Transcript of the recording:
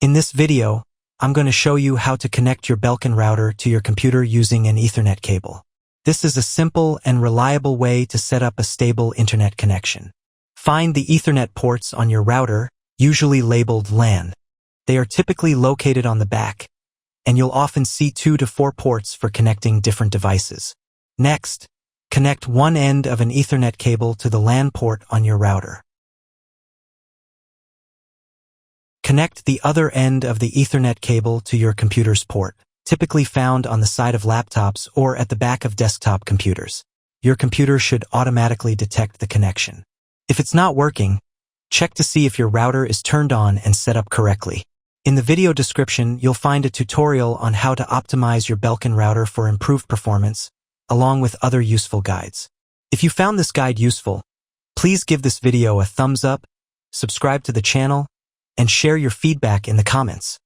In this video, I'm going to show you how to connect your Belkin router to your computer using an Ethernet cable. This is a simple and reliable way to set up a stable internet connection. Find the Ethernet ports on your router, usually labeled LAN. They are typically located on the back, and you'll often see 2 to 4 ports for connecting different devices. Next, connect one end of an Ethernet cable to the LAN port on your router. Connect the other end of the Ethernet cable to your computer's port, typically found on the side of laptops or at the back of desktop computers. Your computer should automatically detect the connection. If it's not working, check to see if your router is turned on and set up correctly. In the video description, you'll find a tutorial on how to optimize your Belkin router for improved performance, along with other useful guides. If you found this guide useful, please give this video a thumbs up, subscribe to the channel, and share your feedback in the comments.